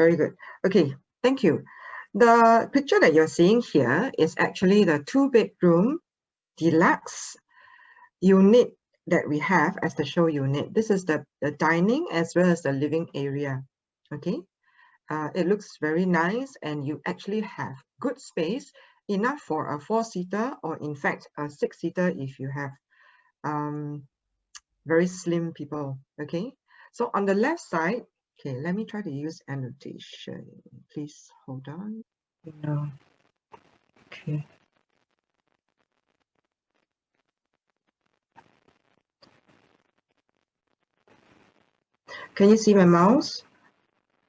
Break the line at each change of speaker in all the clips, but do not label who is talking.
Very good. Okay, thank you. The picture that you're seeing here is actually the 2-bedroom deluxe unit that we have as the show unit. This is the dining as well as the living area. Okay, it looks very nice, and you actually have good space, enough for a 4-seater, or in fact a 6-seater if you have very slim people. Okay, so on the left side, okay, let me try to use annotation. Please hold on. No. Okay. Can you see my mouse?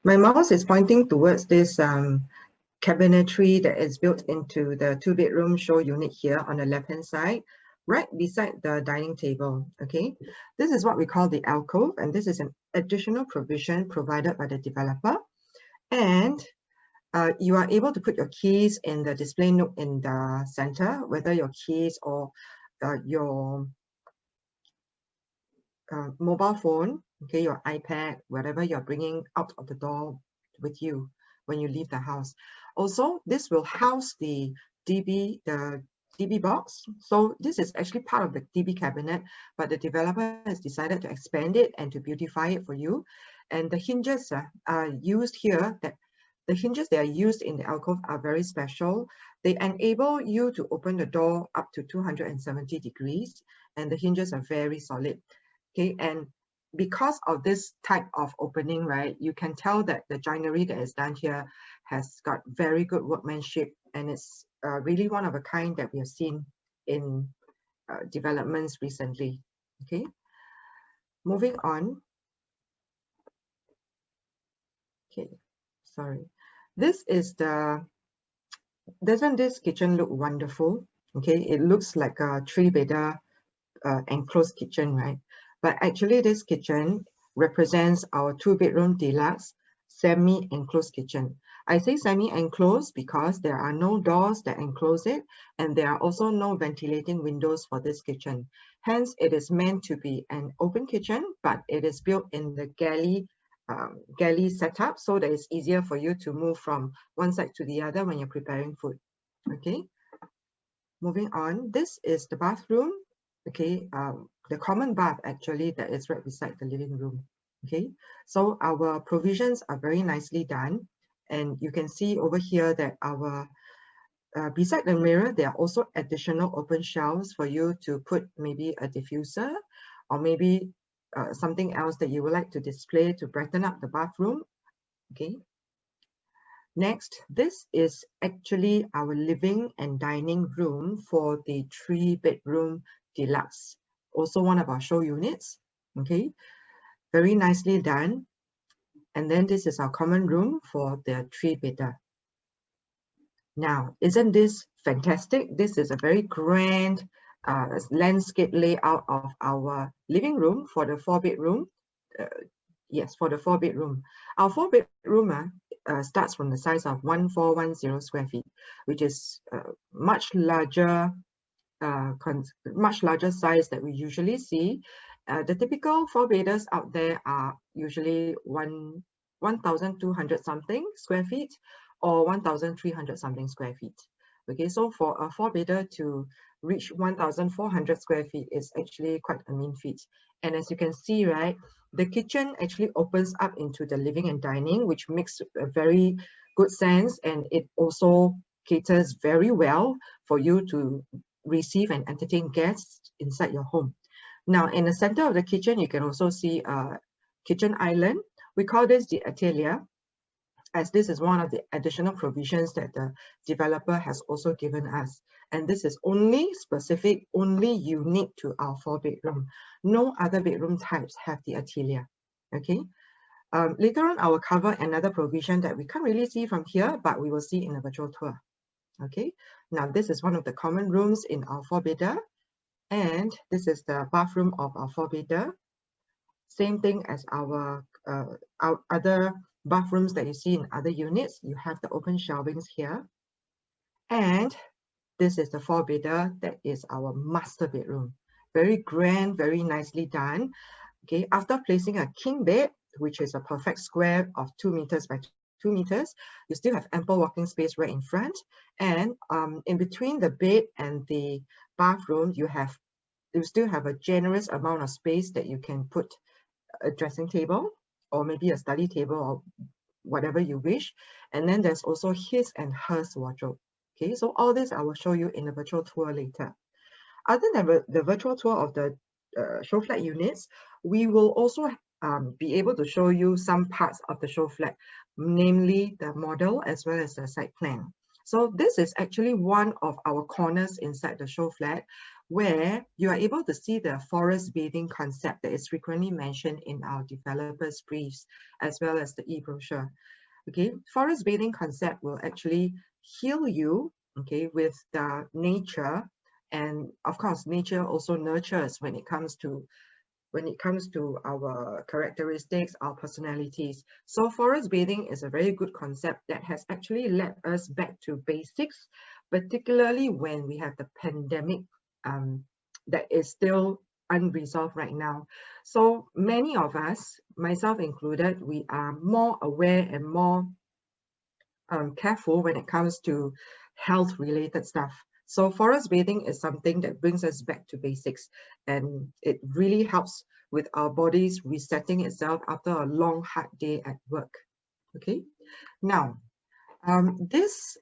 My mouse is pointing towards this cabinetry that is built into the 2-bedroom show unit here on the left-hand side, right beside the dining table. Okay, this is what we call the alcove, and this is an additional provision provided by the developer. And you are able to put your keys in the display nook in the center, whether your keys or your mobile phone, okay, your iPad, whatever you're bringing out of the door with you when you leave the house. Also, this will house the DB box. So this is actually part of the DB cabinet, but the developer has decided to expand it and to beautify it for you. And the hinges are used here. The hinges that are used in the alcove are very special. They enable you to open the door up to 270 degrees, and the hinges are very solid. Okay, and because of this type of opening, right, you can tell that the joinery that is done here has got very good workmanship, and it's really one of a kind that we have seen in developments recently. Okay, moving on. Okay, sorry. This is doesn't this kitchen look wonderful? Okay, it looks like a 3-bedder enclosed kitchen, right? But actually this kitchen represents our 2-bedroom deluxe semi-enclosed kitchen. I say semi-enclosed because there are no doors that enclose it, and there are also no ventilating windows for this kitchen. Hence, it is meant to be an open kitchen, but it is built in the galley setup, so that it's easier for you to move from one side to the other when you're preparing food. Okay, moving on. This is the bathroom. Okay, the common bath actually that is right beside the living room. Okay, so our provisions are very nicely done, and you can see over here that our beside the mirror there are also additional open shelves for you to put maybe a diffuser or maybe something else that you would like to display to brighten up the bathroom. Okay, next, this is actually our living and dining room for the 3-bedroom deluxe, also one of our show units. Okay, very nicely done. And then this is our common room for the 3-bedder. Now, isn't this fantastic? This is a very grand landscape layout of our living room for the 4-bedroom. Yes, for the 4-bedroom. Our 4-bedroom starts from the size of 1410 square feet, which is much larger size that we usually see. The typical 4-bedders out there are usually 1,200 something square feet or 1,300 something square feet. Okay, so for a 4-bedder to reach 1,400 square feet is actually quite a mean feat. And as you can see, right, the kitchen actually opens up into the living and dining, which makes a very good sense, and it also caters very well for you to receive and entertain guests inside your home. Now, in the center of the kitchen, you can also see a kitchen island. We call this the Atelier, as this is one of the additional provisions that the developer has also given us. And this is only specific, only unique to our 4-bedroom. No other bedroom types have the Atelier. Okay. Later on, I will cover another provision that we can't really see from here, but we will see in a virtual tour. Okay. Now, this is one of the common rooms in our 4-bedder. And this is the bathroom of our 4-bedder. Same thing as our other bathrooms that you see in other units. You have the open shelvings here. And this is the 4-bedder that is our master bedroom. Very grand, very nicely done. Okay, after placing a king bed, which is a perfect square of 2 meters by 2 meters. You still have ample walking space right in front, and in between the bed and the bathroom, you still have a generous amount of space that you can put a dressing table or maybe a study table or whatever you wish. And then there's also his and hers wardrobe. Okay, so all this I will show you in a virtual tour later. Other than the virtual tour of the show flat units, we will also be able to show you some parts of the show flat, namely the model as well as the site plan. So this is actually one of our corners inside the show flat, where you are able to see the forest bathing concept that is frequently mentioned in our developers' briefs, as well as the e-brochure. Okay, forest bathing concept will actually heal you, okay, with the nature, and of course, nature also nurtures when it comes to our characteristics, our personalities. So forest bathing is a very good concept that has actually led us back to basics, particularly when we have the pandemic that is still unresolved right now. So many of us, myself included, we are more aware and more careful when it comes to health related stuff. So forest bathing is something that brings us back to basics, and it really helps with our bodies resetting itself after a long, hard day at work. Okay, now this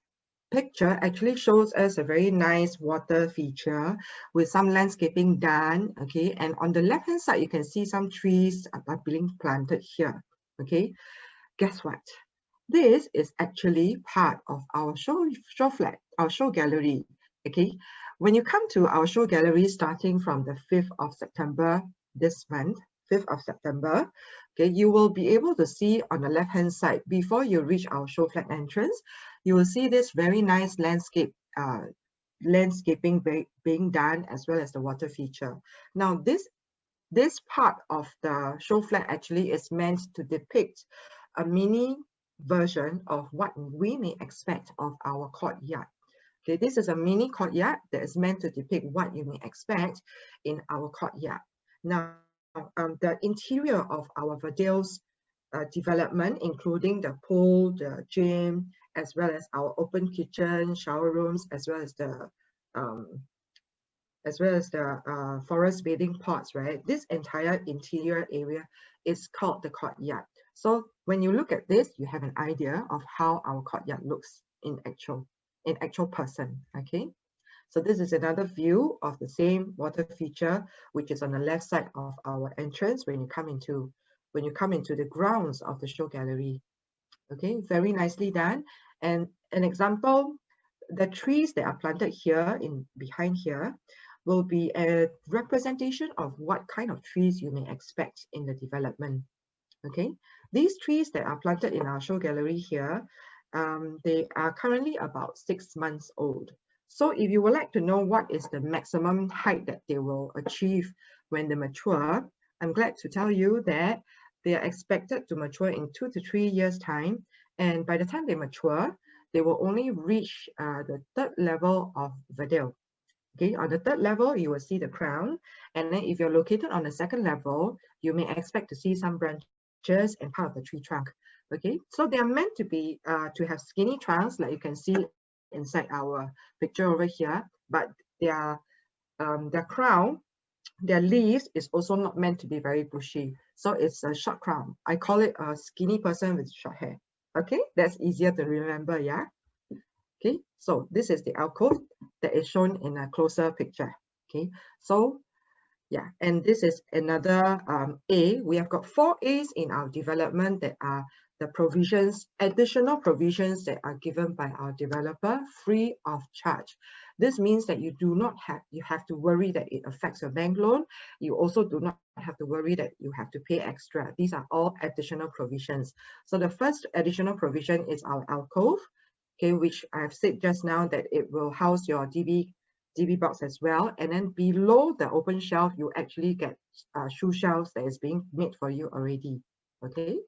picture actually shows us a very nice water feature with some landscaping done. Okay, and on the left hand side you can see some trees are being planted here. Okay, guess what? This is actually part of our show flat, our show gallery. Okay, when you come to our show gallery starting from the 5th of September this month, 5th of September, okay, you will be able to see on the left hand side, before you reach our show flat entrance, you will see this very nice landscaping being done, as well as the water feature. Now this part of the show flat actually is meant to depict a mini version of what we may expect of our courtyard. Okay, this is a mini courtyard that is meant to depict what you may expect in our courtyard. Now, the interior of our VERDALE's development, including the pool, the gym, as well as our open kitchen, shower rooms, as well as the forest bathing pots, right? This entire interior area is called the courtyard. So when you look at this, you have an idea of how our courtyard looks in actual person. Okay, so this is another view of the same water feature, which is on the left side of our entrance when you come into the grounds of the show gallery. Okay, very nicely done. And an example, the trees that are planted here behind here will be a representation of what kind of trees you may expect in the development. Okay, these trees that are planted in our show gallery here, they are currently about 6 months old. So if you would like to know what is the maximum height that they will achieve when they mature, I'm glad to tell you that they are expected to mature in 2 to 3 years time. And by the time they mature, they will only reach the 3rd level of VERDALE. Okay, on the 3rd level, you will see the crown. And then if you're located on the 2nd level, you may expect to see some branches and part of the tree trunk. Okay, so they are meant to be to have skinny trunks, like you can see inside our picture over here, but their crown, their leaves is also not meant to be very bushy. So it's a short crown. I call it a skinny person with short hair. Okay, that's easier to remember, yeah? Okay, so this is the alcove that is shown in a closer picture. Okay, so yeah, and this is another A. We have got 4 A's in our development that are the provisions, additional provisions that are given by our developer free of charge. This means that you have to worry that it affects your bank loan. You also do not have to worry that you have to pay extra. These are all additional provisions. So the first additional provision is our alcove, okay, which I've said just now that it will house your DB box as well. And then below the open shelf, you actually get shoe shelves that is being made for you already. Okay.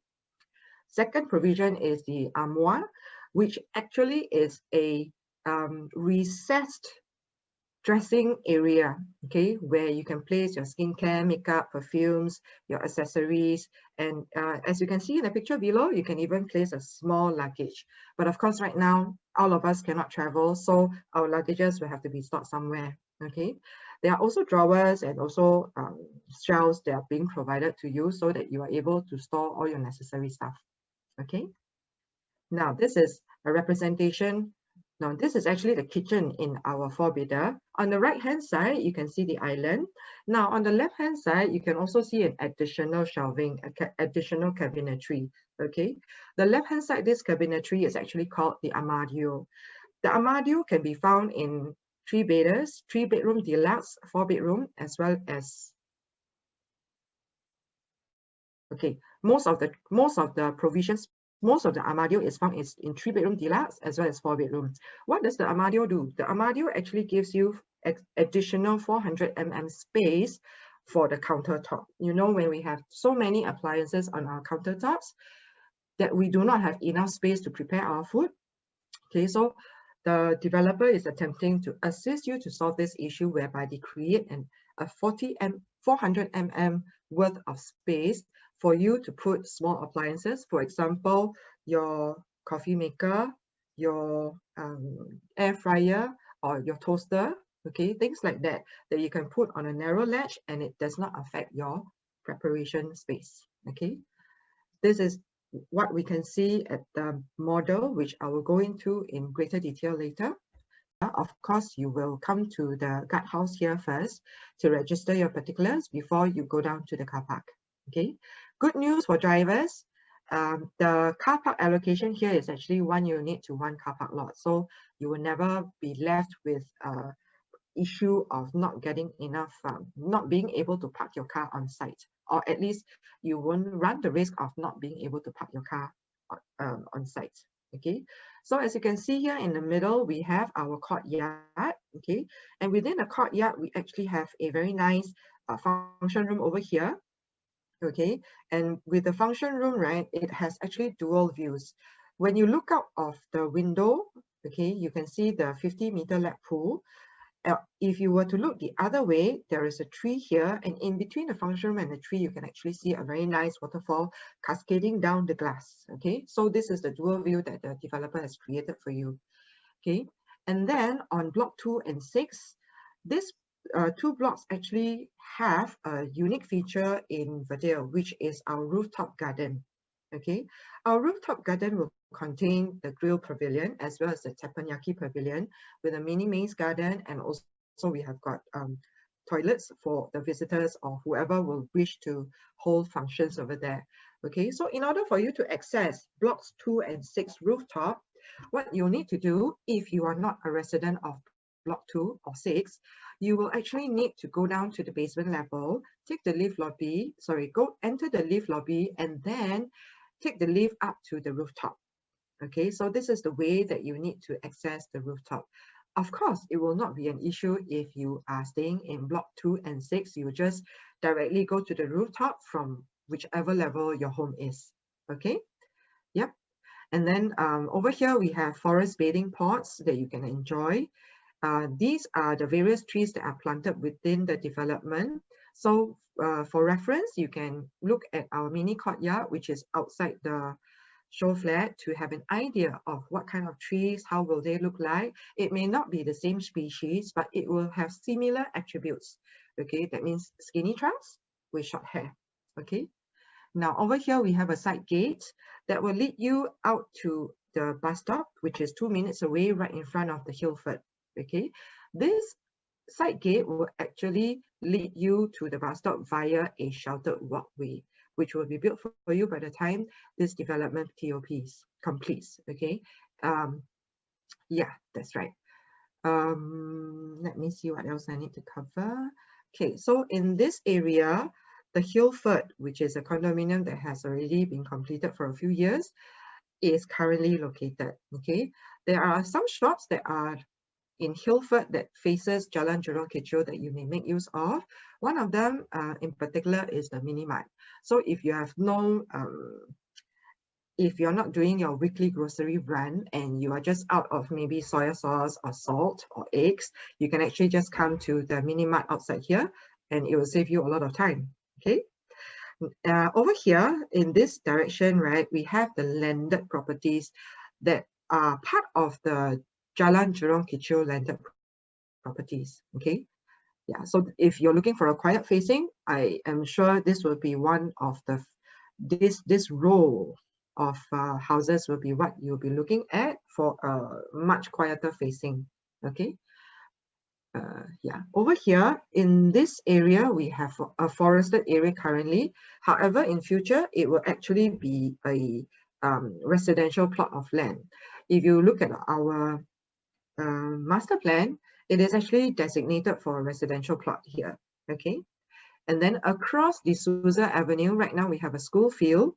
Second provision is the armoire, which actually is a recessed dressing area, okay, where you can place your skincare, makeup, perfumes, your accessories, and as you can see in the picture below, you can even place a small luggage. But of course, right now, all of us cannot travel, so our luggages will have to be stored somewhere, okay. There are also drawers and also shelves that are being provided to you so that you are able to store all your necessary stuff, okay. Now, this is a representation. Now, this is actually the kitchen in our four-bedder. On the right-hand side, you can see the island. Now, on the left-hand side, you can also see an additional shelving, additional cabinetry, okay? The left-hand side, this cabinetry is actually called the Armoire. The Armoire can be found in 3 bedders, 3-bedroom deluxe, 4-bedroom, as well as, okay, most of the provisions, most of the Armoire is found in 3-bedroom deluxe as well as 4-bedroom. What does the Armoire do? The Armoire actually gives you additional 400 mm space for the countertop. You know, when we have so many appliances on our countertops that we do not have enough space to prepare our food. Okay, so the developer is attempting to assist you to solve this issue whereby they create a 400 mm worth of space for you to put small appliances. For example, your coffee maker, your air fryer, or your toaster, okay, things like that, that you can put on a narrow ledge and it does not affect your preparation space, okay. This is what we can see at the model, which I will go into in greater detail later. Of course, you will come to the guardhouse here first to register your particulars before you go down to the car park. Okay. Good news for drivers. The car park allocation here is actually 1 unit to 1 car park lot. So you will never be left with issue of not getting enough, not being able to park your car on site, or at least you won't run the risk of not being able to park your car on site. Okay, so as you can see here in the middle, we have our courtyard. Okay, and within the courtyard, we actually have a very nice function room over here. Okay, and with the function room, right, it has actually dual views. When you look out of the window, okay, you can see the 50-meter lap pool. If you were to look the other way, there is a tree here, and in between the function room and the tree, you can actually see a very nice waterfall cascading down the glass. Okay, so this is the dual view that the developer has created for you. Okay, and then on block 2 and 6, this 2 blocks actually have a unique feature in VERDALE, which is our rooftop garden. Okay, our rooftop garden will contain the grill pavilion as well as the teppanyaki pavilion with a mini maze garden, and also we have got toilets for the visitors or whoever will wish to hold functions over there. Okay, so in order for you to access blocks 2 and 6 rooftop, what you need to do if you are not a resident of block 2 or 6, you will actually need to go down to the basement level, take the lift lobby, enter the lift lobby, and then take the lift up to the rooftop. Okay, so this is the way that you need to access the rooftop. Of course, it will not be an issue if you are staying in block 2 and 6. You just directly go to the rooftop from whichever level your home is. Okay, yep. And then over here, we have forest bathing pots that you can enjoy. These are the various trees that are planted within the development. So for reference, you can look at our mini courtyard, which is outside the show flat, to have an idea of what kind of trees, how will they look like. It may not be the same species, but it will have similar attributes. Okay, that means skinny trunks with short hair. Okay. Now over here, we have a side gate that will lead you out to the bus stop, which is 2 minutes away, right in front of the Hillford. Okay, this side gate will actually lead you to the bus stop via a sheltered walkway, which will be built for you by the time this development TOPs completes. Okay, yeah, that's right. Let me see what else I need to cover. Okay, so in this area, the Hillford, which is a condominium that has already been completed for a few years, is currently located. Okay, there are some shops that are in Hillford that faces Jalan Jurong Kechil that you may make use of. One of them in particular is the Mini Mart. So if you have no if you're not doing your weekly grocery run and you are just out of maybe soy sauce or salt or eggs, you can actually just come to the mini mart outside here and it will save you a lot of time. Okay. Over here in this direction, right, we have the landed properties that are part of the Jalan Jurong Kechil landed properties. Okay. Yeah, so if you're looking for a quiet facing, I am sure this will be one of the this row of houses will be what you'll be looking at for a much quieter facing. Okay. Yeah, over here in this area we have a forested area currently. However, in future it will actually be a residential plot of land. If you look at our master plan, it is actually designated for a residential plot here. Okay, and then across the D'Souza Avenue, right now we have a school field.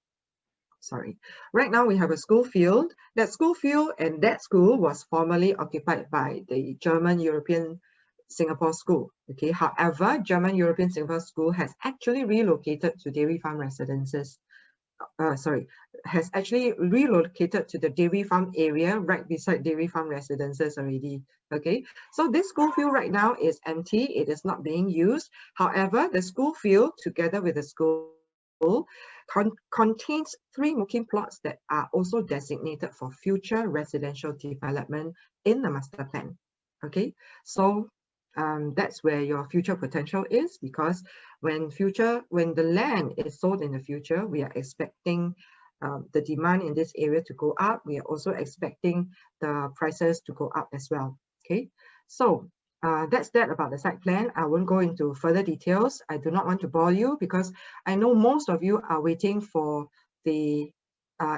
Sorry, right now we have a school field. That school field and that school was formerly occupied by the German European Singapore School. Okay, however, German European Singapore School has actually relocated to Dairy Farm Residences. Has actually relocated to the Dairy Farm area right beside Dairy Farm Residences already. Okay, so this school field right now is empty. It is not being used. However, the school field together with the school contains 3 mukim plots that are also designated for future residential development in the master plan. Okay, so that's where your future potential is, because when the land is sold in the future, we are expecting the demand in this area to go up. We are also expecting the prices to go up as well. Okay, so that's that about the site plan. I won't go into further details. I do not want to bore you because I know most of you are waiting for the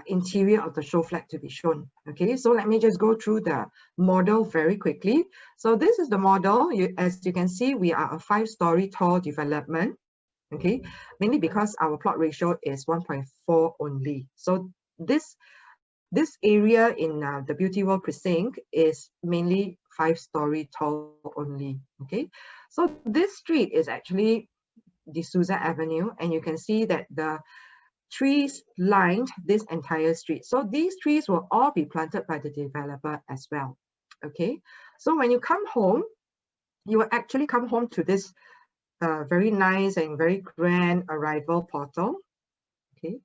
interior of the show flat to be shown. Okay, so let me just go through the model very quickly. So this is the model. As you can see, we are a 5-story tall development. Okay, mainly because our plot ratio is 1.4 only. So this area in the Beauty World precinct is mainly 5-story tall only. Okay, so this street is actually D'Souza Avenue, and you can see that the trees lined this entire street. So these trees will all be planted by the developer as well. Okay, so when you come home, you will actually come home to this very nice and very grand arrival portal. Okay,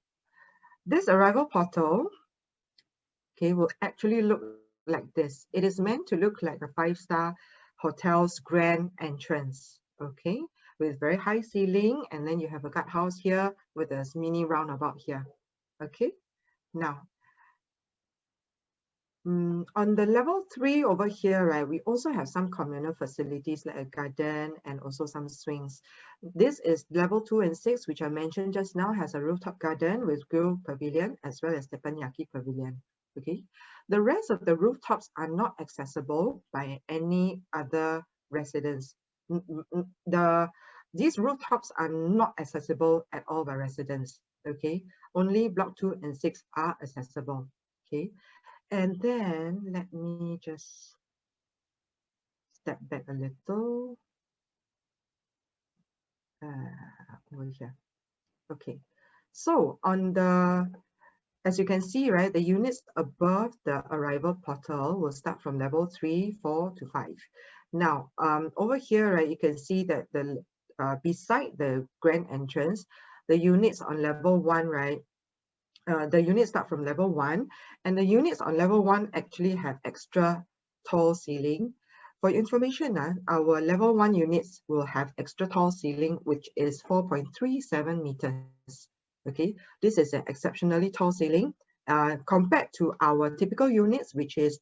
this arrival portal, okay, will actually look like this. It is meant to look like a 5-star hotel's grand entrance. Okay, with very high ceiling, and then you have a guardhouse here with a mini roundabout here. Okay, now on the level 3 over here, right, we also have some communal facilities like a garden and also some swings. This is level 2 and 6, which I mentioned just now, has a rooftop garden with grill pavilion as well as teppanyaki pavilion. Okay, the rest of the rooftops are not accessible by any other residents. These rooftops are not accessible at all by residents. Okay, only block 2 and 6 are accessible. Okay, and then let me just step back a little. Over here. Okay, so on the, as you can see, right, the units above the arrival portal will start from level 3, 4 to 5. Now, over here, right, you can see that the beside the grand entrance, the units on level 1, right, the units start from level 1, and the units on level 1 actually have extra tall ceiling. For your information, our level 1 units will have extra tall ceiling, which is 4.37 meters. Okay, this is an exceptionally tall ceiling compared to our typical units, which is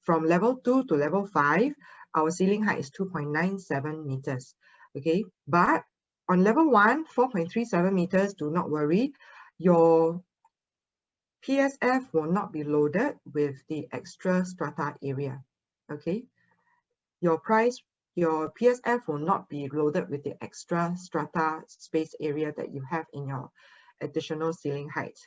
from level 2 to level 5. Our ceiling height is 2.97 meters. Okay, but on level 1, 4.37 meters, do not worry. Your PSF will not be loaded with the extra strata area. Okay, your PSF will not be loaded with the extra strata space area that you have in your additional ceiling height.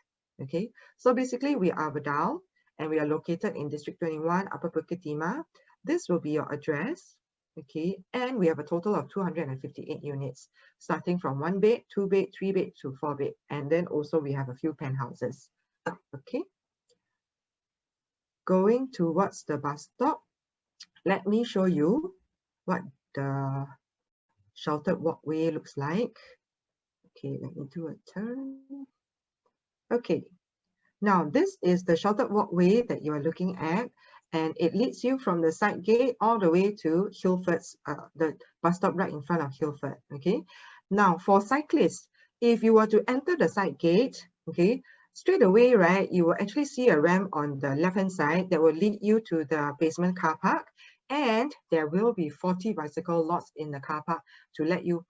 Okay, so basically we are VERDALE and we are located in District 21, Upper Bukit, Timah. This will be your address. Okay, and we have a total of 258 units, starting from 1 bed, 2 bed, 3 bed to 4 bed, and then also we have a few penthouses. Okay. Going towards the bus stop, let me show you what the sheltered walkway looks like. Okay, let me do a turn. Okay, now this is the sheltered walkway that you are looking at, and it leads you from the side gate all the way to Hilford's, the bus stop right in front of Hilford. Okay, now for cyclists, if you were to enter the side gate, okay, straight away, right, you will actually see a ramp on the left-hand side that will lead you to the basement car park, and there will be 40 bicycle lots in the car park to let you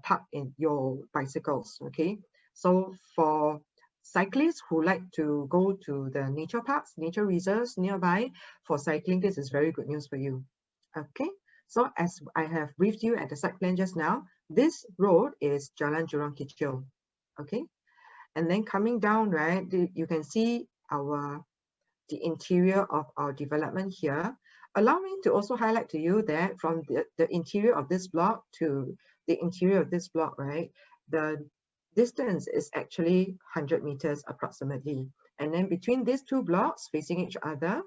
park in your bicycles. Okay, so for cyclists who like to go to the nature parks, nature reserves nearby for cycling, this is very good news for you. Okay, so as I have briefed you at the site plan just now, this road is Jalan Jurong Kechil. Okay, and then coming down, right, you can see the interior of our development here. Allow me to also highlight to you that from the interior of this block to the interior of this block, right, the distance is actually 100 meters approximately. And then between these two blocks facing each other,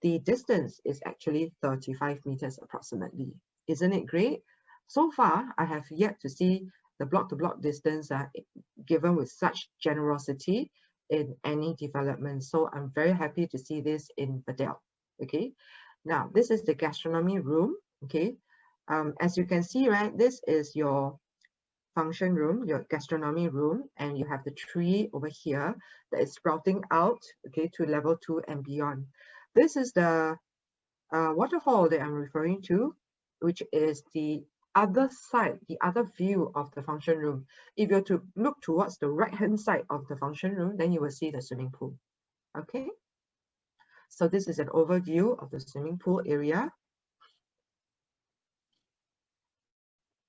the distance is actually 35 meters approximately. Isn't it great? So far, I have yet to see the block-to-block distance given with such generosity in any development. So I'm very happy to see this in VERDALE. Okay, now this is the gastronomy room. Okay, as you can see, right, this is your function room, your gastronomy room, and you have the tree over here that is sprouting out, okay, to level 2 and beyond. This is the waterfall that I'm referring to, which is the other side, the other view of the function room. If you're to look towards the right-hand side of the function room, then you will see the swimming pool. Okay, so this is an overview of the swimming pool area.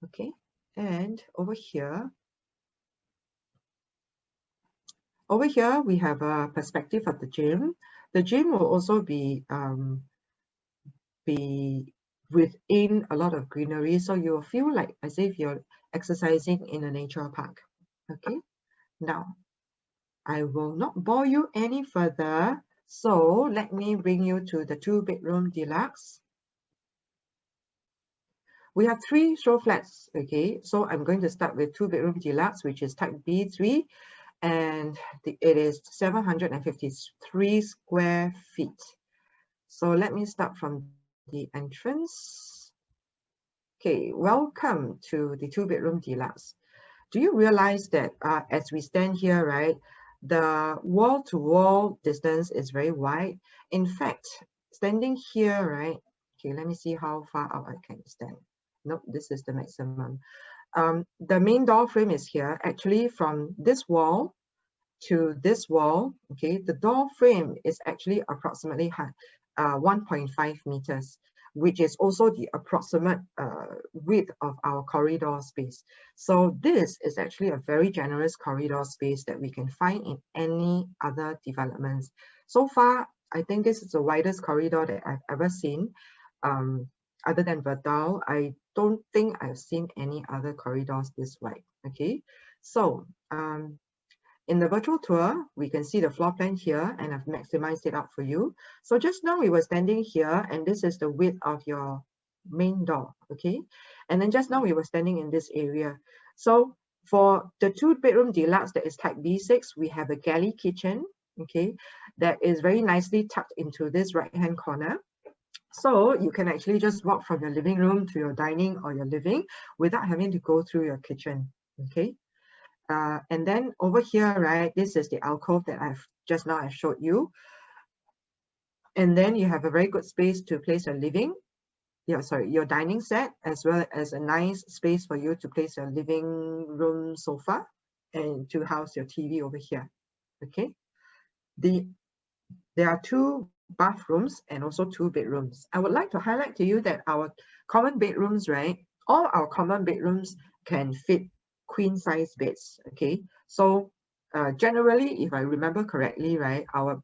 Okay, and over here we have a perspective of the gym. The gym will also be within a lot of greenery, so you'll feel like as if you're exercising in a nature park. Okay, now I will not bore you any further, so let me bring you to the 2-bedroom deluxe. We have 3 show flats. Okay, so I'm going to start with 2-bedroom deluxe, which is type B3, and it is 753 square feet. So let me start from the entrance. Okay, welcome to the 2-bedroom deluxe. Do you realize that as we stand here, right, the wall-to-wall distance is very wide? In fact, standing here, right, okay, let me see how far out I can stand. Nope, this is the maximum. The main door frame is here. Actually, from this wall to this wall, okay, the door frame is actually approximately 1.5 meters, which is also the approximate width of our corridor space. So this is actually a very generous corridor space that we can find in any other developments. So far, I think this is the widest corridor that I've ever seen. Other than VERDALE, I don't think I've seen any other corridors this wide. Okay, so in the virtual tour, we can see the floor plan here, and I've maximized it out for you. So just now we were standing here, and this is the width of your main door, okay? And then just now we were standing in this area. So for the 2-bedroom deluxe that is type B6, we have a galley kitchen, okay, that is very nicely tucked into this right-hand corner. So you can actually just walk from your living room to your dining or your living without having to go through your kitchen, okay? And then over here, right, this is the alcove that I've showed you. And then you have a very good space to place your your dining set, as well as a nice space for you to place your living room sofa and to house your TV over here. Okay. There are 2 bathrooms and also 2 bedrooms. I would like to highlight to you that our common bedrooms, right, all our common bedrooms can fit queen size beds. Okay, so generally, if I remember correctly, right, our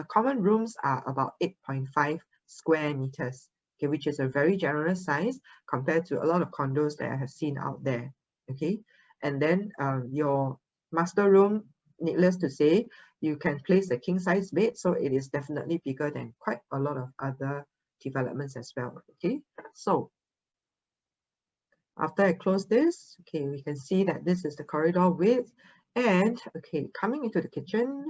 common rooms are about 8.5 square meters, okay, which is a very generous size compared to a lot of condos that I have seen out there. Okay, and then your master room needless to say, you can place a king size bed, so it is definitely bigger than quite a lot of other developments as well. Okay, so after I close this, okay, we can see that this is the corridor width. And okay, coming into the kitchen,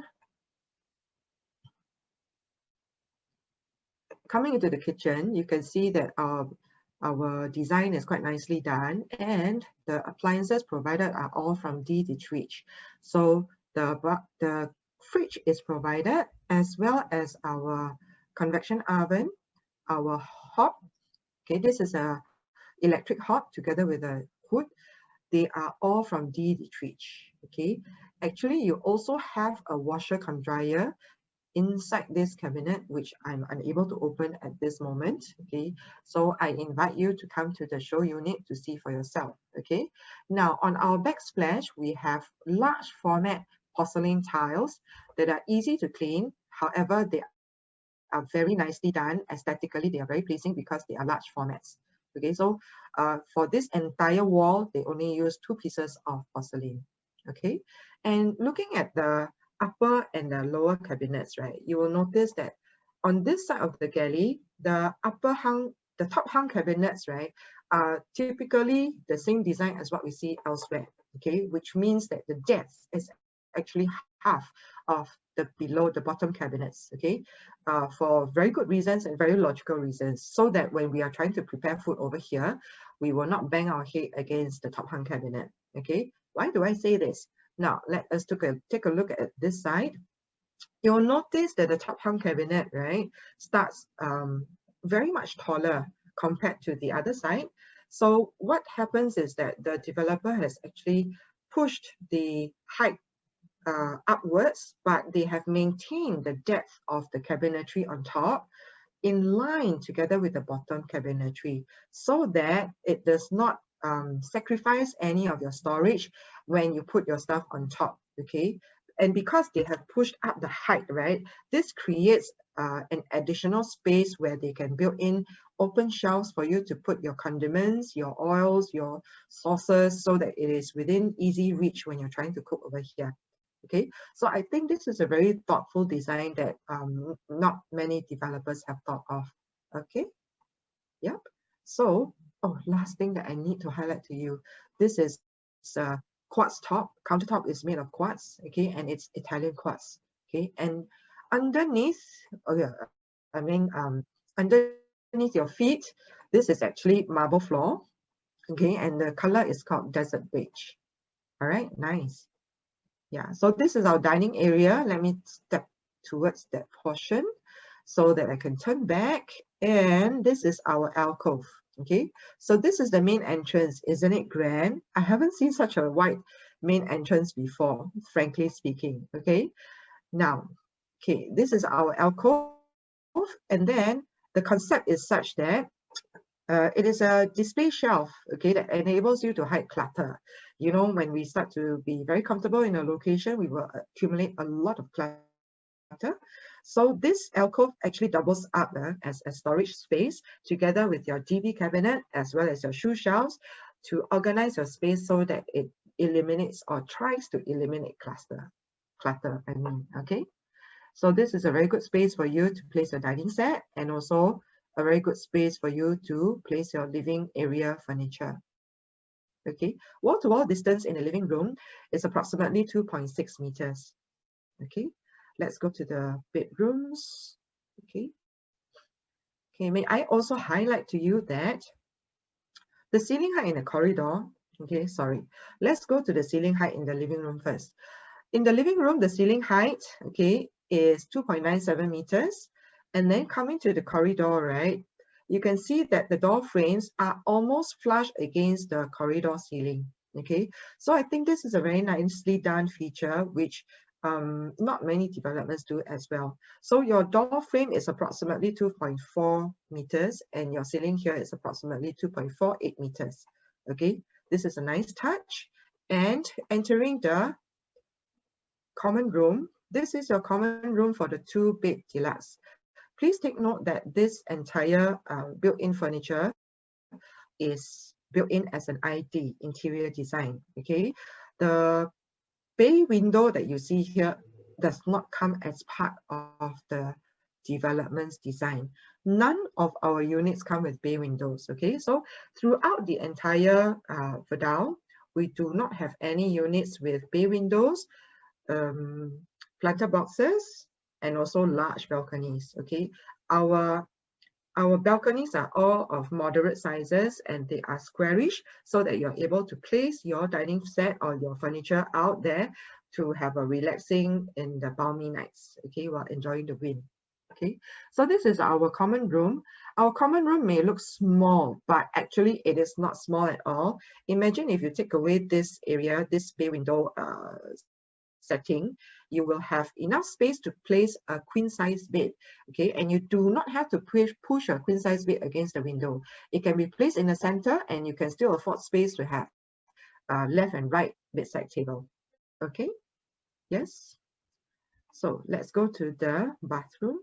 you can see that our design is quite nicely done, and the appliances provided are all from D21. So the fridge is provided, as well as our convection oven, our hob. Okay, this is a electric hob together with a hood. They are all from D21. Okay, actually you also have a washer cum dryer inside this cabinet, which I'm unable to open at this moment. Okay, so I invite you to come to the show unit to see for yourself. Okay, now on our backsplash, we have large format porcelain tiles that are easy to clean. However, they are very nicely done. Aesthetically, they are very pleasing because they are large formats. Okay, so for this entire wall, they only use 2 pieces of porcelain. Okay, and looking at the upper and the lower cabinets, right, you will notice that on this side of the galley, the top hung cabinets, right, are typically the same design as what we see elsewhere. Okay, which means that the depth is actually half of the below the bottom cabinets. Okay, for very good reasons and very logical reasons, so that when we are trying to prepare food over here, we will not bang our head against the top hung cabinet. Okay, why do I say this? Now let us take a look at this side. You'll notice that the top hung cabinet, right, starts very much taller compared to the other side. So what happens is that the developer has actually pushed the height upwards, but they have maintained the depth of the cabinetry on top in line together with the bottom cabinetry, so that it does not sacrifice any of your storage when you put your stuff on top. Okay, and because they have pushed up the height, right, this creates an additional space where they can build in open shelves for you to put your condiments, your oils, your sauces, so that it is within easy reach when you're trying to cook over here. Okay, so I think this is a very thoughtful design that not many developers have thought of. Okay, yep. So, oh, last thing that I need to highlight to you, this is quartz top. Countertop is made of quartz, okay, and it's Italian quartz. Okay, and underneath, oh yeah, I mean underneath your feet, this is actually marble floor. Okay, and the color is called desert beige. All right, nice. Yeah, so this is our dining area. Let me step towards that portion so that I can turn back. And this is our alcove. Okay, so this is the main entrance. Isn't it grand? I haven't seen such a wide main entrance before, frankly speaking. Okay, now, okay, this is our alcove. And then the concept is such that it is a display shelf, okay, that enables you to hide clutter. You know, when we start to be very comfortable in a location, we will accumulate a lot of clutter. So this alcove actually doubles up as a storage space together with your DB cabinet as well as your shoe shelves to organize your space so that it eliminates or tries to eliminate clutter, I mean, okay? So this is a very good space for you to place your dining set, and also a very good space for you to place your living area furniture. Okay, wall-to-wall distance in the living room is approximately 2.6 meters. Okay, let's go to the bedrooms. Okay, may I also highlight to you that the ceiling height in the corridor, okay, sorry, let's go to the ceiling height in the living room first. In the living room, the ceiling height, okay, is 2.97 meters. And then coming to the corridor, right, you can see that the door frames are almost flush against the corridor ceiling. Okay, so I think this is a very nicely done feature, which not many developments do as well. So your door frame is approximately 2.4 meters, and your ceiling here is approximately 2.48 meters. Okay, this is a nice touch. And entering the common room, this is your common room for the 2-bed deluxe. Please take note that this entire built-in furniture is built in as an ID, interior design. Okay, the bay window that you see here does not come as part of the development's design. None of our units come with bay windows, okay? So throughout the entire VERDALE, we do not have any units with bay windows, planter boxes, and also large balconies, okay? Our balconies are all of moderate sizes and they are squarish so that you're able to place your dining set or your furniture out there to have a relaxing in the balmy nights, okay, while enjoying the wind. Okay, so this is our common room. Our common room may look small, but actually it is not small at all. Imagine if you take away this area, this bay window setting, you will have enough space to place a queen size bed, okay, and you do not have to push a queen size bed against the window. It can be placed in the center and you can still afford space to have left and right bedside table. Okay, yes, so let's go to the bathroom.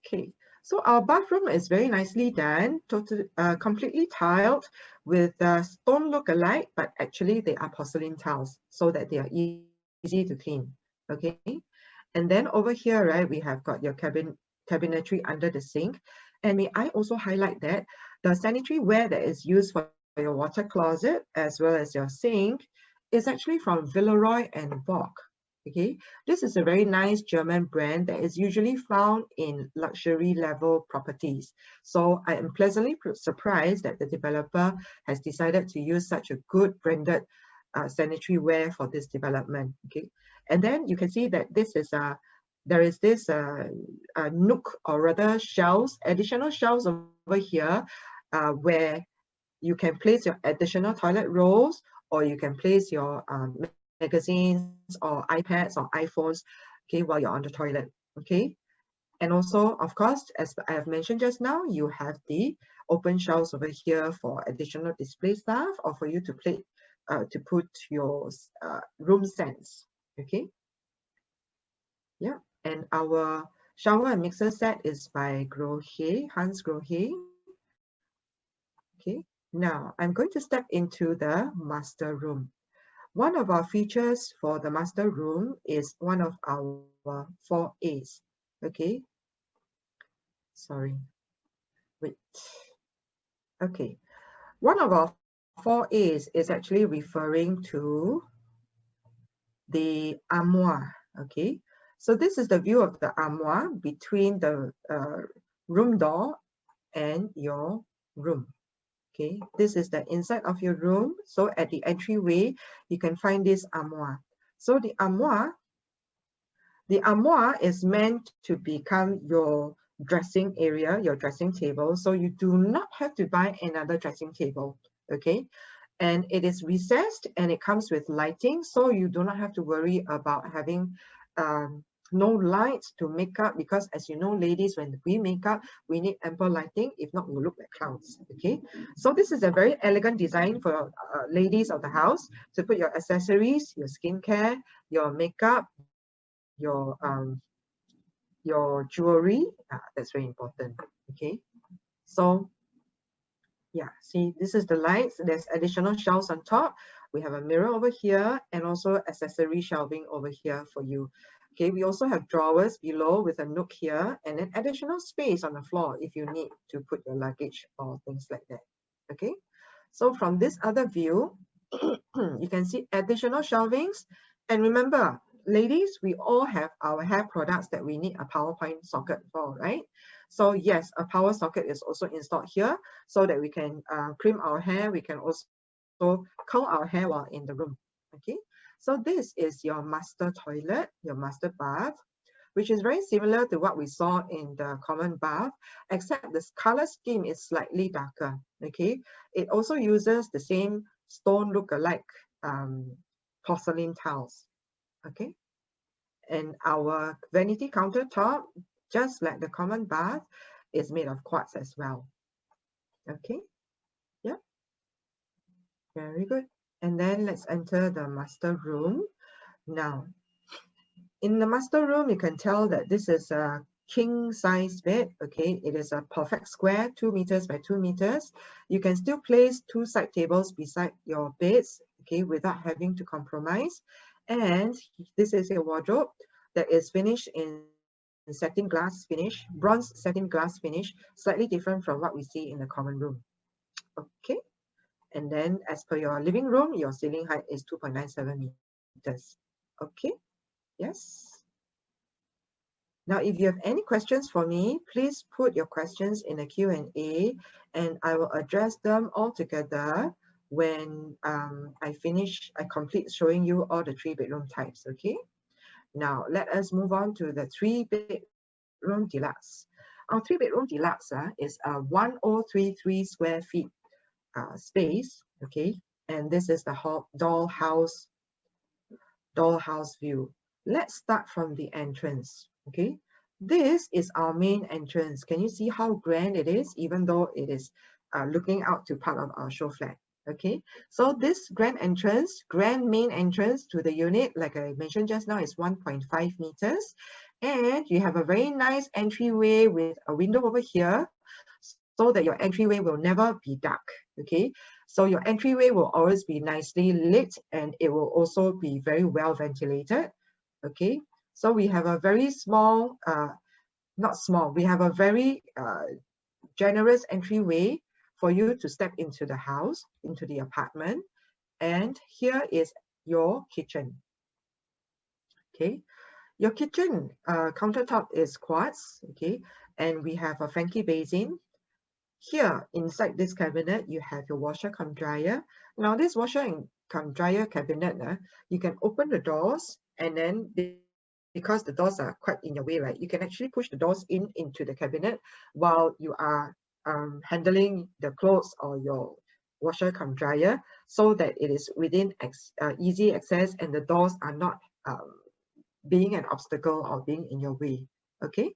Okay, so our bathroom is very nicely done, totally completely tiled with stone look-alike, but actually they are porcelain tiles so that they are easy to clean. Okay, and then over here, right, we have got your cabinetry under the sink. And may I also highlight that the sanitary ware that is used for your water closet as well as your sink is actually from Villeroy and Boch. Okay, this is a very nice German brand that is usually found in luxury level properties. So I am pleasantly surprised that the developer has decided to use such a good branded sanitary ware for this development. Okay, and then you can see that this is there is this nook, or rather shelves, additional shelves over here where you can place your additional toilet rolls, or you can place your magazines or iPads or iPhones, okay, while you're on the toilet, okay? And also, of course, as I have mentioned just now, you have the open shelves over here for additional display stuff or for you to put your room scents, okay? Yeah, and our shower and mixer set is by Grohe, Hans Grohe. Okay, now I'm going to step into the master room. One of our features for the master room is one of our 4As. Okay, sorry, wait. Okay, one of our 4As is actually referring to the armoire. Okay, so this is the view of the armoire between the room door and your room. Okay, this is the inside of your room. So at the entryway, you can find this armoire. So the armoire is meant to become your dressing area, your dressing table. So you do not have to buy another dressing table, okay? And it is recessed and it comes with lighting. So you do not have to worry about having no lights to make up, because as you know, ladies, when we make up, we need ample lighting. If not, we'll look like clowns. Okay, so this is a very elegant design for ladies of the house to put your accessories, your skincare, your makeup, your jewelry. That's very important. Okay, so yeah, see, this is the lights. There's additional shelves on top. We have a mirror over here and also accessory shelving over here for you. Okay, we also have drawers below with a nook here and an additional space on the floor if you need to put your luggage or things like that. Okay, so from this other view, you can see additional shelvings. And remember, ladies, we all have our hair products that we need a power point socket for, right? So yes, a power socket is also installed here so that we can trim our hair. We can also comb our hair while in the room. Okay, so this is your master toilet, your master bath, which is very similar to what we saw in the common bath, except the color scheme is slightly darker. Okay, it also uses the same stone look-alike porcelain tiles. Okay, and our vanity countertop, just like the common bath, is made of quartz as well. Okay, yeah, very good. And then let's enter the master room. Now, in the master room, you can tell that this is a king size bed. Okay, it is a perfect square, 2 meters by 2 meters. You can still place 2 side tables beside your beds. okay, without having to compromise. And this is a wardrobe that is finished in satin glass finish, bronze satin glass finish, slightly different from what we see in the common room. Okay, and then as per your living room, your ceiling height is 2.97 meters. Okay, yes. Now, if you have any questions for me, please put your questions in the Q&A, and I will address them all together when I complete showing you all the 3-bedroom types, okay? Now, let us move on to the 3-bedroom deluxe. Our 3-bedroom deluxe is a 1033 square feet space, okay? And this is the dollhouse view. Let's start from the entrance, okay? This is our main entrance. Can you see how grand it is, even though it is looking out to part of our show flat, okay? So this grand main entrance to the unit, like I mentioned just now, is 1.5 meters. And you have a very nice entryway with a window over here, so that your entryway will never be dark, okay? So your entryway will always be nicely lit, and it will also be very well ventilated, okay? So we have a very small, we have a very generous entryway for you to step into the house, into the apartment. And here is your kitchen, okay? Your kitchen countertop is quartz, okay? And we have a Franke basin. Here, inside this cabinet, you have your washer cum dryer. Now, this washer and cum dryer cabinet, you can open the doors, and then because the doors are quite in your way, right, you can actually push the doors into the cabinet while you are handling the clothes or your washer cum dryer, so that it is within easy access and the doors are not being an obstacle or being in your way, okay?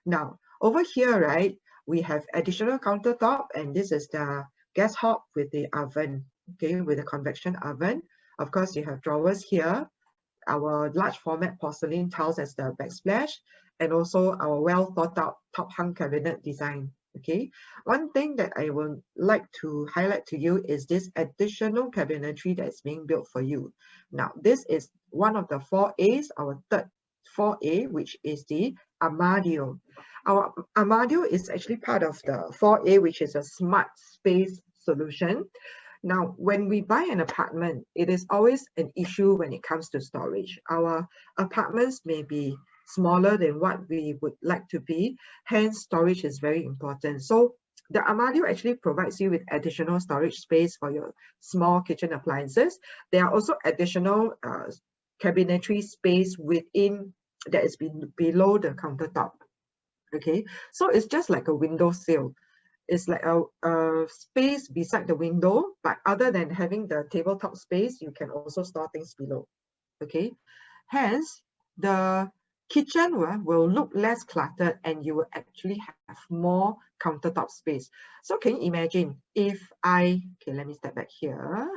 Now, over here, right, we have additional countertop, and this is the gas hob with the oven, okay, with a convection oven. Of course, you have drawers here, our large format porcelain tiles as the backsplash, and also our well thought out top hung cabinet design, okay? One thing that I would like to highlight to you is this additional cabinetry that's being built for you. Now, this is one of the 4As, our third 4A, which is the Armadio. Our Armadio is actually part of the 4A, which is a smart space solution. Now, when we buy an apartment, it is always an issue when it comes to storage. Our apartments may be smaller than what we would like to be, hence storage is very important. So the Armadio actually provides you with additional storage space for your small kitchen appliances. There are also additional cabinetry space within that is below the countertop, okay? So it's just like a window sill. It's like a space beside the window, but other than having the tabletop space, you can also store things below, okay? Hence, the kitchen will look less cluttered, and you will actually have more countertop space. So can you imagine if okay, let me step back here.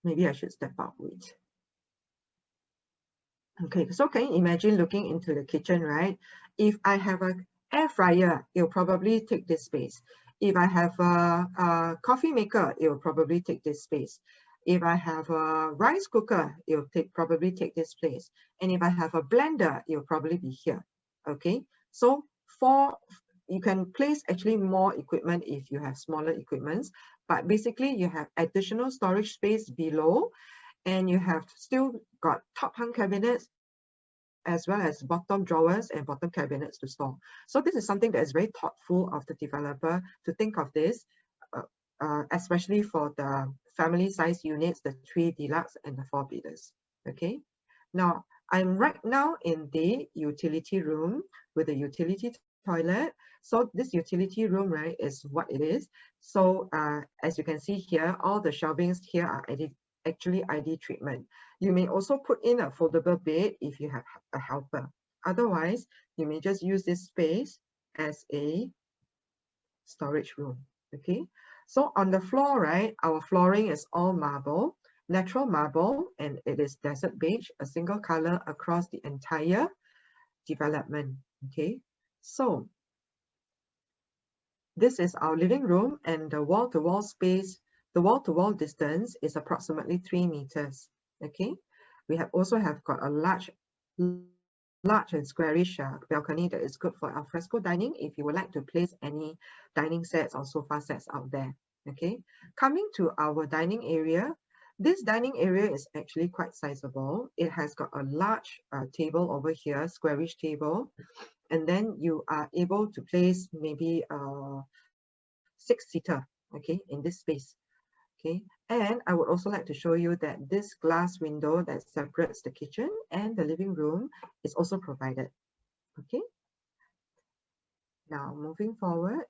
Maybe I should step out, wait. Okay, so can you imagine looking into the kitchen, right? If I have an air fryer, it'll probably take this space. If I have a coffee maker, it will probably take this space. If I have a rice cooker, it will probably take this place. And if I have a blender, it will probably be here. Okay, so you can place actually more equipment if you have smaller equipments, but basically you have additional storage space below, and you have still got top hung cabinets as well as bottom drawers and bottom cabinets to store. So this is something that is very thoughtful of the developer to think of this, especially for the family size units, the 3 deluxe and the 4 bedders. Okay, now I'm right now in the utility room with the utility toilet. So this utility room, right, is what it is. So as you can see here, all the shelvings here are actually ID treatment. You may also put in a foldable bed if you have a helper. Otherwise, you may just use this space as a storage room, okay? So on the floor, right, our flooring is all marble, natural marble, and it is desert beige, a single color across the entire development, okay? So this is our living room, and the wall-to-wall space The wall-to-wall distance is approximately 3 meters. Okay, we have got a large and squarish balcony that is good for alfresco dining if you would like to place any dining sets or sofa sets out there. Okay, coming to our dining area, this dining area is actually quite sizable. It has got a large table over here, squarish table, and then you are able to place maybe a 6-seater, okay, in this space. Okay, and I would also like to show you that this glass window that separates the kitchen and the living room is also provided. Okay, now moving forward.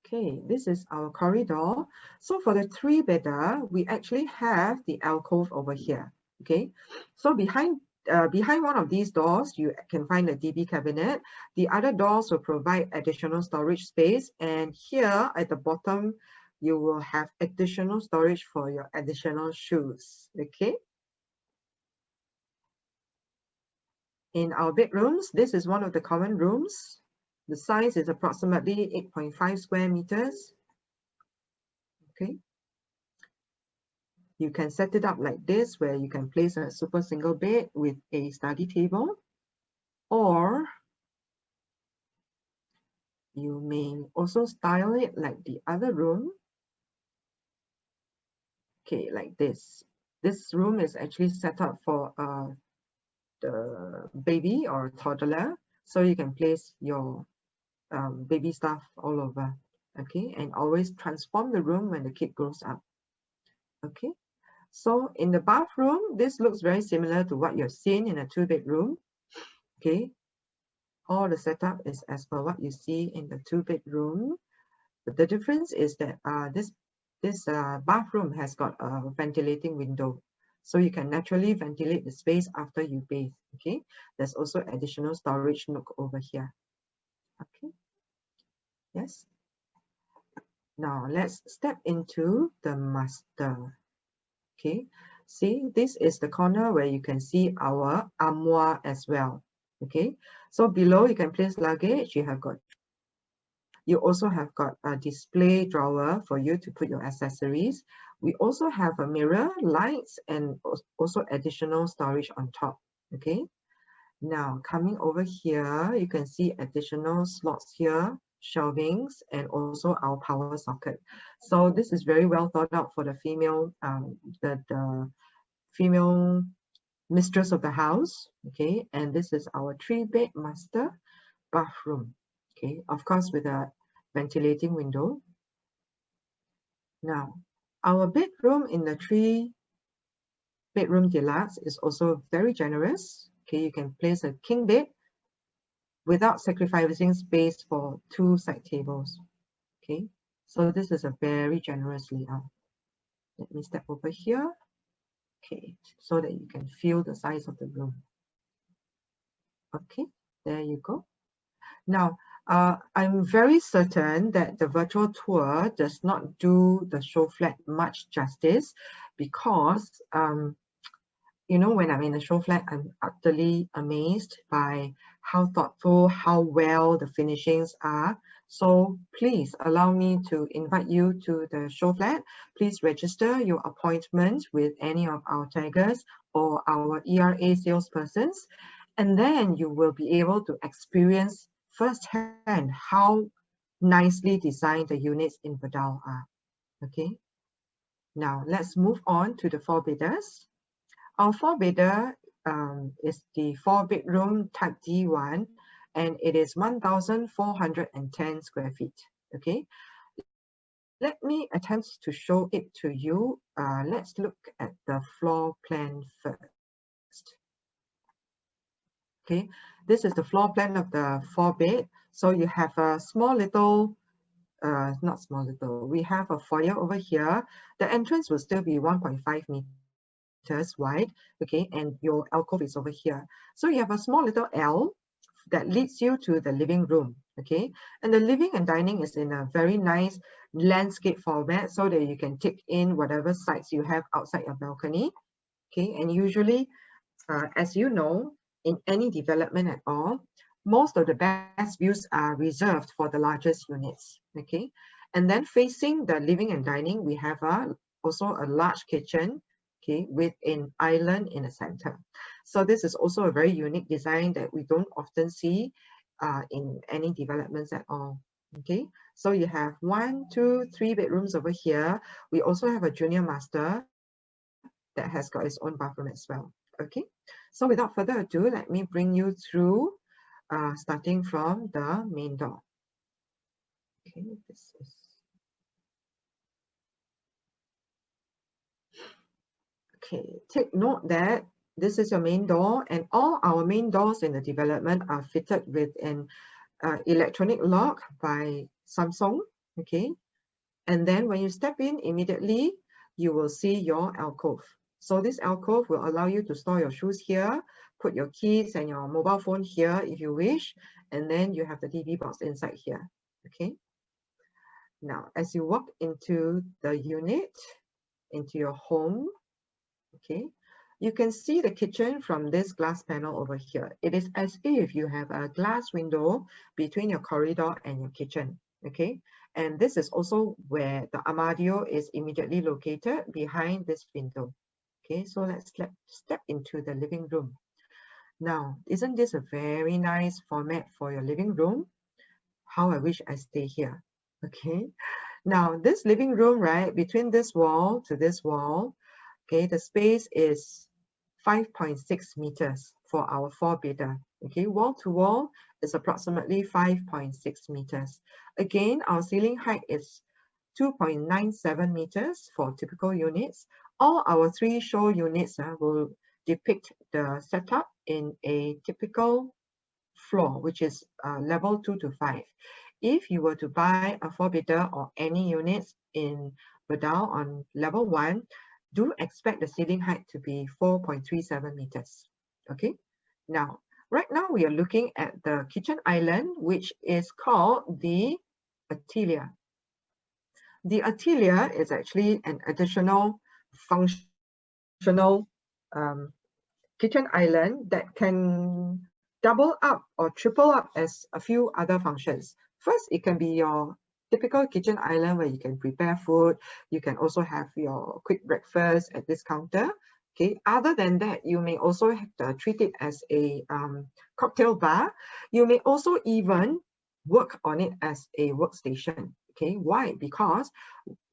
Okay, this is our corridor. So for the 3-bedder, we actually have the alcove over here. Okay, so behind one of these doors, you can find a DB cabinet. The other doors will provide additional storage space. And here at the bottom, you will have additional storage for your additional shoes. Okay. In our bedrooms, this is one of the common rooms. The size is approximately 8.5 square meters. Okay. You can set it up like this, where you can place a super single bed with a study table, or you may also style it like the other room. Okay, like this. This room is actually set up for the baby or toddler, so you can place your baby stuff all over. Okay, and always transform the room when the kid grows up. Okay. So in the bathroom, this looks very similar to what you've seen in a 2-bedroom. Okay, all the setup is as per what you see in the 2-bedroom. But the difference is that this bathroom has got a ventilating window, so you can naturally ventilate the space after you bathe. Okay, there's also additional storage nook over here. Okay, yes. Now let's step into the master. Okay, see, this is the corner where you can see our armoire as well. Okay, so below you can place luggage. You also have got a display drawer for you to put your accessories. We also have a mirror, lights, and also additional storage on top. Okay, now coming over here, you can see additional slots here, shelvings, and also our power socket. So this is very well thought out for the female, the female mistress of the house. Okay, and this is our 3-bed master bathroom. Okay, of course with a ventilating window. Now, our bedroom in the 3-bedroom deluxe is also very generous. Okay, you can place a king bed without sacrificing space for 2 side tables. Okay, so this is a very generous layout. Let me step over here. Okay, so that you can feel the size of the room. Okay, there you go. Now, I'm very certain that the virtual tour does not do the show flat much justice, because you know, when I'm in the show flat, I'm utterly amazed by how thoughtful, how well the finishings are. So please allow me to invite you to the show flat. Please register your appointment with any of our taggers or our ERA salespersons, and then you will be able to experience firsthand how nicely designed the units in VERDALE are. Okay, now let's move on to the 4-bedders. Our 4-bedder is the 4-bedroom type D1, and it is 1,410 square feet. Okay, let me attempt to show it to you. Let's look at the floor plan first. Okay, this is the floor plan of the 4-bed. So you have a small little, not small little, we have a foyer over here. The entrance will still be 1.5 meters wide. Okay, and your alcove is over here. So you have a small little L that leads you to the living room. Okay, and the living and dining is in a very nice landscape format, so that you can take in whatever sights you have outside your balcony. Okay, and usually, as you know, in any development at all, most of the best views are reserved for the largest units. Okay, and then facing the living and dining, we have also a large kitchen, okay, with an island in the center. So this is also a very unique design that we don't often see in any developments at all. Okay, so you have 1, 2, 3 bedrooms over here. We also have a junior master that has got its own bathroom as well. Okay, so without further ado, let me bring you through starting from the main door. Okay, this is okay. Take note that this is your main door, and all our main doors in the development are fitted with an electronic lock by Samsung. Okay, and then when you step in immediately, you will see your alcove. So this alcove will allow you to store your shoes here, put your keys and your mobile phone here if you wish, and then you have the TV box inside here. Okay. Now, as you walk into the unit, into your home, okay, you can see the kitchen from this glass panel over here. It is as if you have a glass window between your corridor and your kitchen, okay? And this is also where the armadio is immediately located behind this window. Okay, so let's step into the living room. Now, isn't this a very nice format for your living room? How I wish I stay here. Okay, now this living room, right, between this wall to this wall, okay, the space is 5.6 meters for our 4-bedder. Okay, wall to wall is approximately 5.6 meters. Again, our ceiling height is 2.97 meters for typical units. All our 3 show units will depict the setup in a typical floor, which is level 2 to 5. If you were to buy a 4-bedder or any units in VERDALE on level 1, do expect the ceiling height to be 4.37 meters. Okay, now, right now we are looking at the kitchen island, which is called the Atelier. The Atelier is actually an additional functional kitchen island that can double up or triple up as a few other functions. First, it can be your typical kitchen island where you can prepare food. You can also have your quick breakfast at this counter. Okay. Other than that, you may also have to treat it as a cocktail bar. You may also even work on it as a workstation. Okay. Why? Because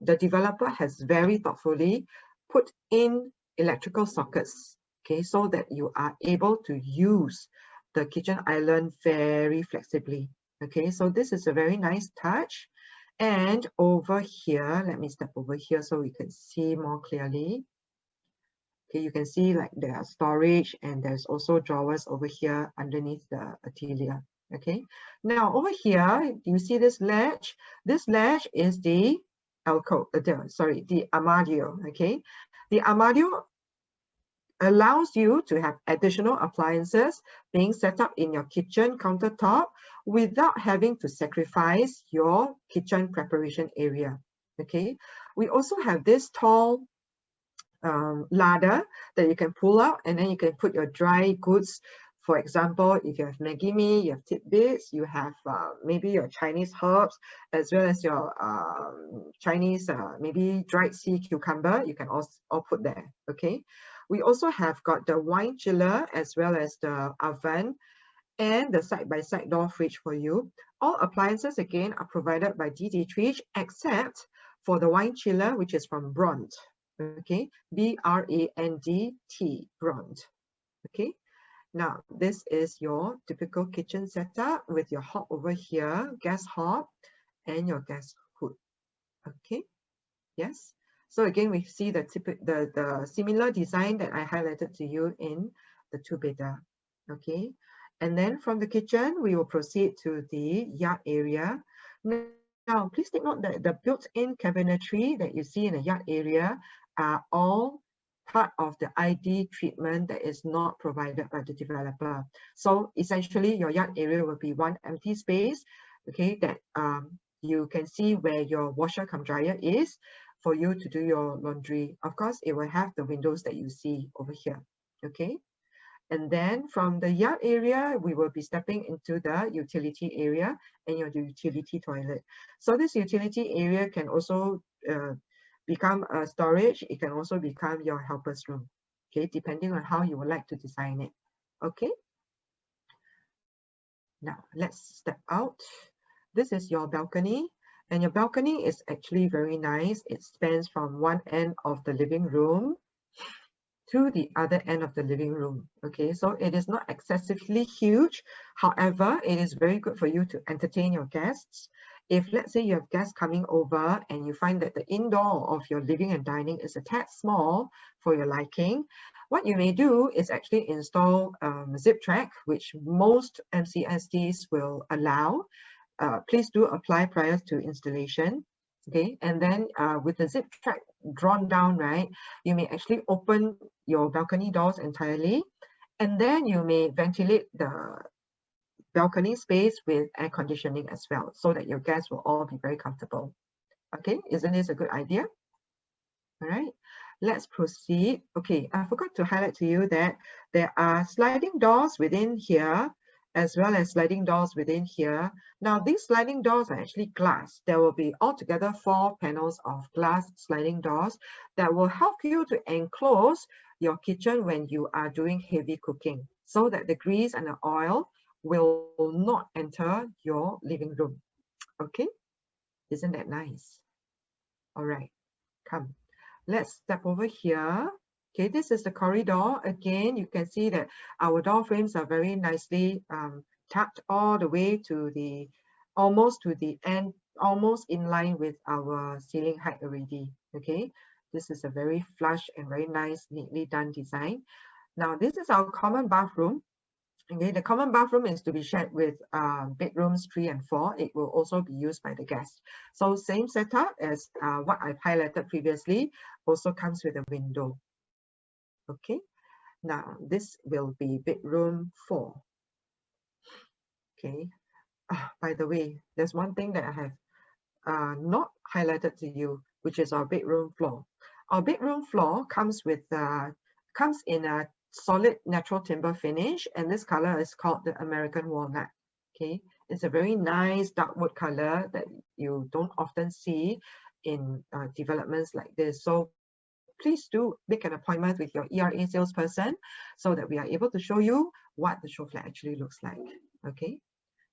the developer has very thoughtfully put in electrical sockets. Okay, so that you are able to use the kitchen island very flexibly. Okay, so this is a very nice touch. And over here, let me step over here so we can see more clearly. Okay, you can see like there are storage and there's also drawers over here underneath the Atelier. Okay, now over here, you see this ledge? This ledge is the alcove, the armadio. Okay, the armadio allows you to have additional appliances being set up in your kitchen countertop without having to sacrifice your kitchen preparation area. Okay, we also have this tall ladder that you can pull out, and then you can put your dry goods. For example, if you have Maggi mee, you have tidbits, you have maybe your Chinese herbs, as well as your Chinese maybe dried sea cucumber, you can all put there. Okay. We also have got the wine chiller as well as the oven and the side-by-side door fridge for you. All appliances again are provided by DD3 except for the wine chiller, which is from Brandt. Okay, B-R-A-N-D-T, Brandt. Okay, now this is your typical kitchen setup with your hob over here, gas hob, and your gas hood. Okay, yes. So again, we see the similar design that I highlighted to you in the 2-bedder. Okay, and then from the kitchen, we will proceed to the yard area. Now, please take note that the built-in cabinetry that you see in the yard area are all part of the ID treatment that is not provided by the developer. So essentially, your yard area will be one empty space, okay, that you can see where your washer cum dryer is for you to do your laundry. Of course, it will have the windows that you see over here, okay? And then from the yard area, we will be stepping into the utility area and your utility toilet. So this utility area can also become a storage. It can also become your helper's room, okay, depending on how you would like to design it. Okay. Now let's step out. This is your balcony, and your balcony is actually very nice. It spans from one end of the living room to the other end of the living room. Okay, so it is not excessively huge. However, it is very good for you to entertain your guests. If let's say you have guests coming over and you find that the indoor of your living and dining is a tad small for your liking, what you may do is actually install zip track, which most MCSDs will allow. Please do apply prior to installation. Okay, and then with the zip track drawn down, right, you may actually open your balcony doors entirely, and then you may ventilate the balcony space with air conditioning as well, so that your guests will all be very comfortable. Okay, isn't this a good idea? All right, let's proceed. Okay, I forgot to highlight to you that there are sliding doors within here, as well as sliding doors within here. Now, these sliding doors are actually glass. There will be altogether 4 panels of glass sliding doors that will help you to enclose your kitchen when you are doing heavy cooking, so that the grease and the oil will not enter your living room. Okay, isn't that nice? All right, come. Let's step over here. Okay, this is the corridor. Again, you can see that our door frames are very nicely tucked all the way to the, almost to the end, almost in line with our ceiling height already. Okay, this is a very flush and very nice, neatly done design. Now, this is our common bathroom. Okay, the common bathroom is to be shared with bedrooms 3 and 4. It will also be used by the guests. So same setup as what I've highlighted previously, also comes with a window. Okay, now this will be bedroom 4. Okay, by the way, there's one thing that I have not highlighted to you, which is our bedroom floor. Our bedroom floor comes with comes in a solid natural timber finish, and this color is called the American walnut. Okay, it's a very nice dark wood color that you don't often see in developments like this. So please do make an appointment with your ERA salesperson so that we are able to show you what the show flat actually looks like. Okay,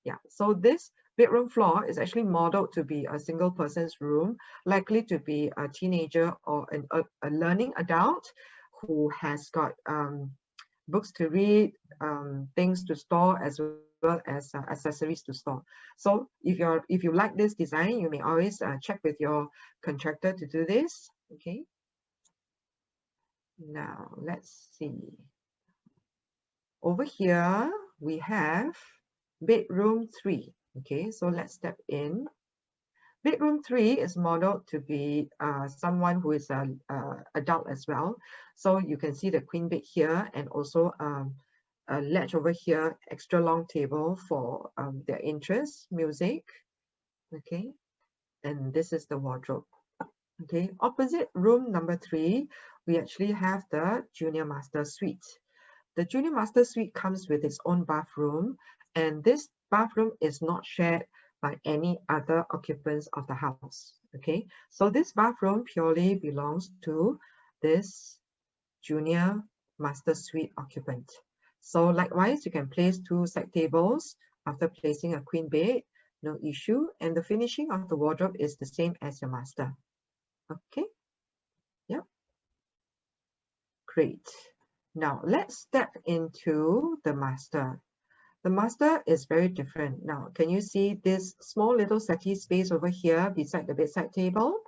yeah, so this bedroom floor is actually modeled to be a single person's room, likely to be a teenager or a learning adult who has got books to read, things to store, as well as accessories to store. So if you like this design, you may always check with your contractor to do this. Okay. Now let's see. Over here we have bedroom 3. Okay, so let's step in. Bedroom 3 is modeled to be someone who is an adult as well. So you can see the queen bed here, and also a ledge over here, extra long table for their interests, music. Okay, and this is the wardrobe. Okay, opposite room number 3, we actually have the junior master suite. The junior master suite comes with its own bathroom, and this bathroom is not shared by any other occupants of the house. Okay, so this bathroom purely belongs to this junior master suite occupant. So likewise, you can place 2 side tables after placing a queen bed, no issue, and the finishing of the wardrobe is the same as your master. Okay, yep, great. Now let's step into the master. The master is very different. Now, can you see this small little settee space over here beside the bedside table?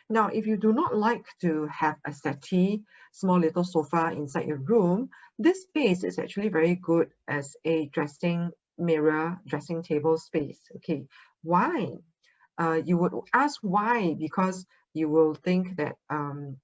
Now, if you do not like to have a settee, small little sofa inside your room, this space is actually very good as a dressing mirror, dressing table space. Okay, why? You would ask why, because you will think that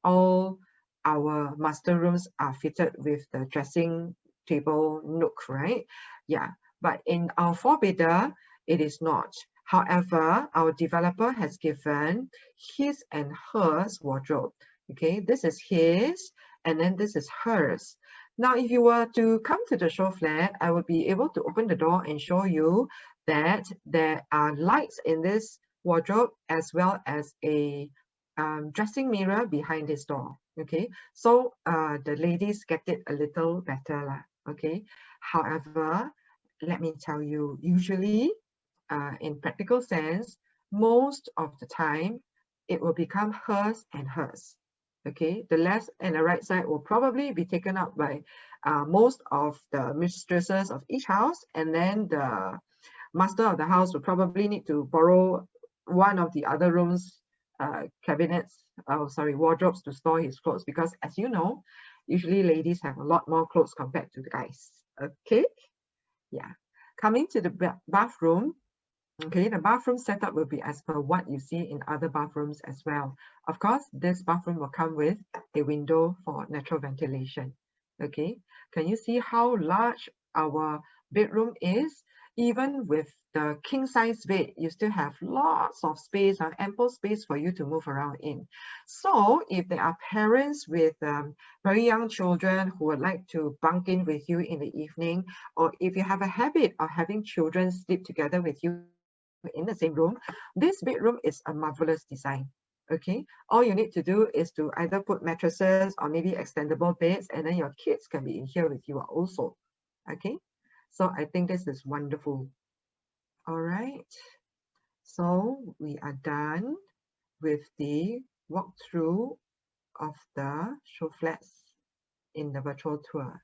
all our master rooms are fitted with the dressing table nook, right? Yeah, but in our 4-bedder, it is not. However, our developer has given his and hers wardrobe. Okay, this is his, and then this is hers. Now, if you were to come to the show flat, I would be able to open the door and show you that there are lights in this wardrobe as well as a dressing mirror behind this door. Okay, so the ladies get it a little better lah. Okay, however, let me tell you, usually in practical sense, most of the time it will become hers and hers. Okay, the left and the right side will probably be taken up by most of the mistresses of each house, and then the master of the house will probably need to borrow one of the other rooms cabinets, wardrobes to store his clothes, because as you know, usually ladies have a lot more clothes compared to the guys. Okay, yeah. Coming to the bathroom, okay, the bathroom setup will be as per what you see in other bathrooms as well. Of course, this bathroom will come with a window for natural ventilation. Okay, can you see how large our bedroom is? Even with the king size bed, you still have lots of space, ample space for you to move around in. So if there are parents with very young children who would like to bunk in with you in the evening, or if you have a habit of having children sleep together with you in the same room, this bedroom is a marvelous design. Okay, all you need to do is to either put mattresses or maybe extendable beds, and then your kids can be in here with you also. Okay, so I think this is wonderful. All right, so we are done with the walkthrough of the show flats in the virtual tour.